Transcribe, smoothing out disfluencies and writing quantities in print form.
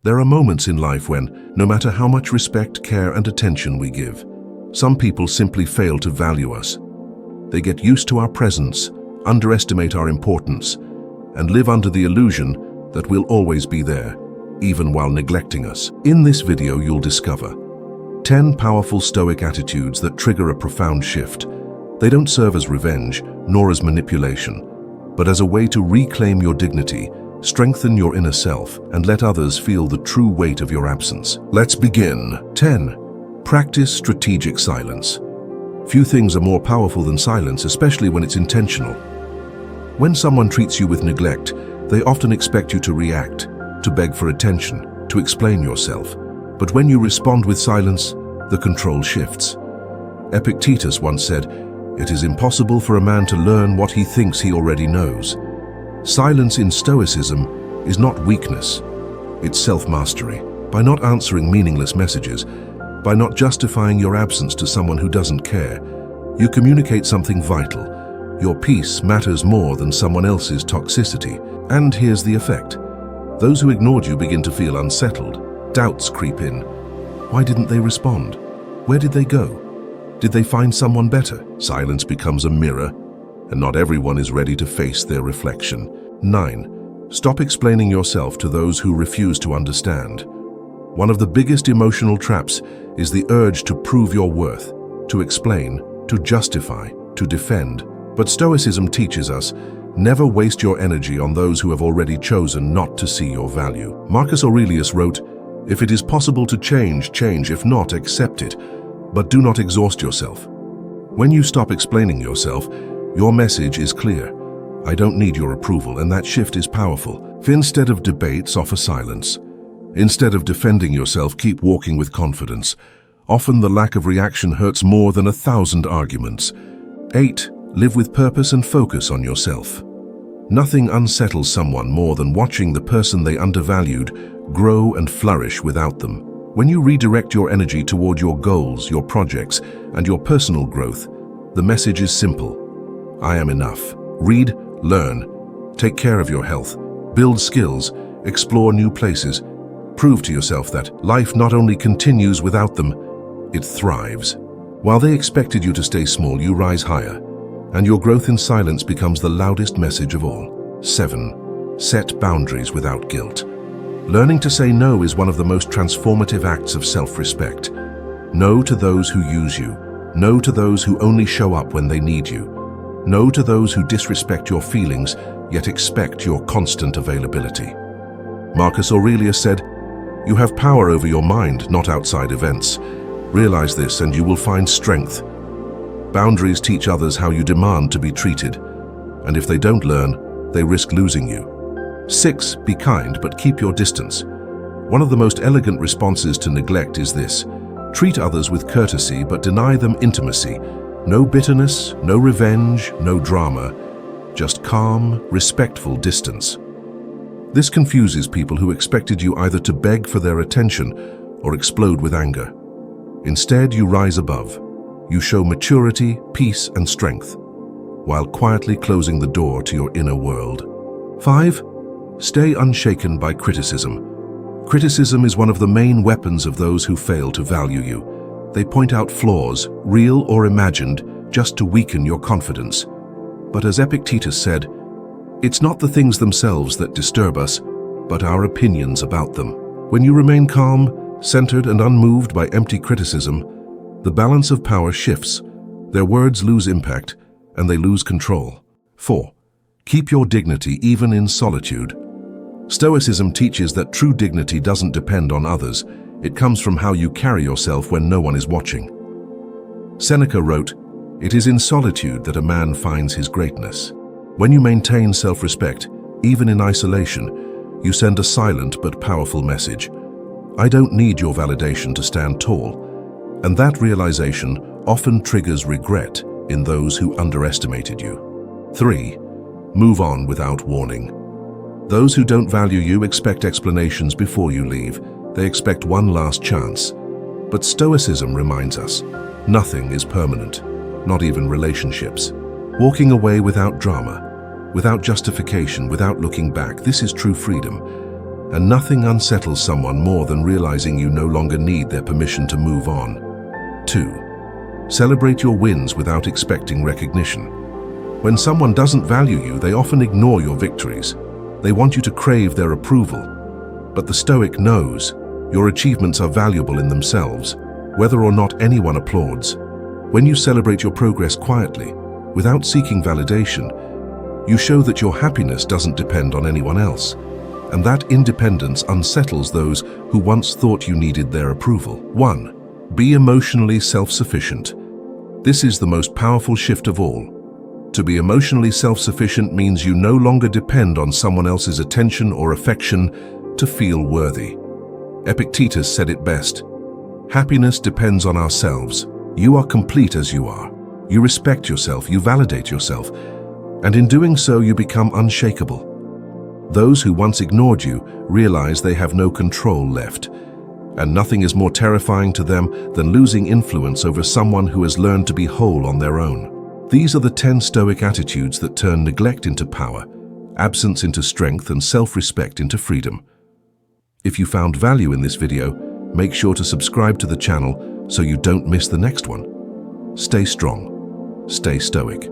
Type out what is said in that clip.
There are moments in life when, no matter how much respect, care, and attention we give, some people simply fail to value us. They get used to our presence, underestimate our importance, and live under the illusion that we'll always be there, even while neglecting us. In this video, you'll discover 10 powerful Stoic attitudes that trigger a profound shift. They don't serve as revenge, nor as manipulation, but as a way to reclaim your dignity, strengthen your inner self, and let others feel the true weight of your absence. Let's begin. 10. Practice strategic silence. Few things are more powerful than silence, especially when it's intentional. When someone treats you with neglect, they often expect you to react, to beg for attention, to explain yourself. But when you respond with silence, the control shifts. Epictetus once said, "It is impossible for a man to learn what he thinks he already knows." Silence in Stoicism is not weakness, it's self-mastery. By not answering meaningless messages, by not justifying your absence to someone who doesn't care, you communicate something vital. Your peace matters more than someone else's toxicity. And here's the effect. Those who ignored you begin to feel unsettled. Doubts creep in. Why didn't they respond? Where did they go? Did they find someone better? Silence becomes a mirror, and not everyone is ready to face their reflection. 9. Stop explaining yourself to those who refuse to understand. One of the biggest emotional traps is the urge to prove your worth, to explain, to justify, to defend. But Stoicism teaches us, never waste your energy on those who have already chosen not to see your value. Marcus Aurelius wrote, "If it is possible to change, change. If not, accept it. But do not exhaust yourself." When you stop explaining yourself, your message is clear. I don't need your approval, and that shift is powerful. Instead of debates, offer silence. Instead of defending yourself, keep walking with confidence. Often the lack of reaction hurts more than 1,000 arguments. 8. Live with purpose and focus on yourself. Nothing unsettles someone more than watching the person they undervalued grow and flourish without them. When you redirect your energy toward your goals, your projects, and your personal growth, the message is simple. I am enough. Read, learn, take care of your health, build skills, explore new places. Prove to yourself that life not only continues without them, it thrives. While they expected you to stay small, you rise higher, and your growth in silence becomes the loudest message of all. 7. Set boundaries without guilt. Learning to say no is one of the most transformative acts of self-respect. No to those who use you. No to those who only show up when they need you. No to those who disrespect your feelings, yet expect your constant availability. Marcus Aurelius said, "You have power over your mind, not outside events. Realize this and you will find strength." Boundaries teach others how you demand to be treated, and if they don't learn, they risk losing you. 6. Be kind, but keep your distance. One of the most elegant responses to neglect is this. Treat others with courtesy, but deny them intimacy. No bitterness, no revenge, no drama. Just calm, respectful distance. This confuses people who expected you either to beg for their attention or explode with anger. Instead, you rise above. You show maturity, peace, and strength, while quietly closing the door to your inner world. 5. Stay unshaken by criticism. Criticism is one of the main weapons of those who fail to value you. They point out flaws, real or imagined, just to weaken your confidence. But as Epictetus said, it's not the things themselves that disturb us, but our opinions about them. When you remain calm, centered, and unmoved by empty criticism, the balance of power shifts. Their words lose impact, and they lose control. 4. Keep your dignity even in solitude. Stoicism teaches that true dignity doesn't depend on others. It comes from how you carry yourself when no one is watching. Seneca wrote, "It is in solitude that a man finds his greatness." When you maintain self-respect, even in isolation, you send a silent but powerful message. I don't need your validation to stand tall. And that realization often triggers regret in those who underestimated you. 3. Move on without warning. Those who don't value you expect explanations before you leave. They expect one last chance. But Stoicism reminds us, nothing is permanent, not even relationships. Walking away without drama, without justification, without looking back, this is true freedom. and nothing unsettles someone more than realizing you no longer need their permission to move on. 2. Celebrate your wins without expecting recognition. When someone doesn't value you, they often ignore your victories. They want you to crave their approval. But the Stoic knows your achievements are valuable in themselves, whether or not anyone applauds. When you celebrate your progress quietly, without seeking validation, you show that your happiness doesn't depend on anyone else, and that independence unsettles those who once thought you needed their approval. 1. Be emotionally self-sufficient. This is the most powerful shift of all. To be emotionally self-sufficient means you no longer depend on someone else's attention or affection to feel worthy. Epictetus said it best: "Happiness depends on ourselves. You are complete as you are. You respect yourself, you validate yourself, and in doing so you become unshakable." Those who once ignored you realize they have no control left, and nothing is more terrifying to them than losing influence over someone who has learned to be whole on their own. These are the 10 Stoic attitudes that turn neglect into power, absence into strength, and self-respect into freedom. If you found value in this video, make sure to subscribe to the channel so you don't miss the next one. Stay strong, stay Stoic.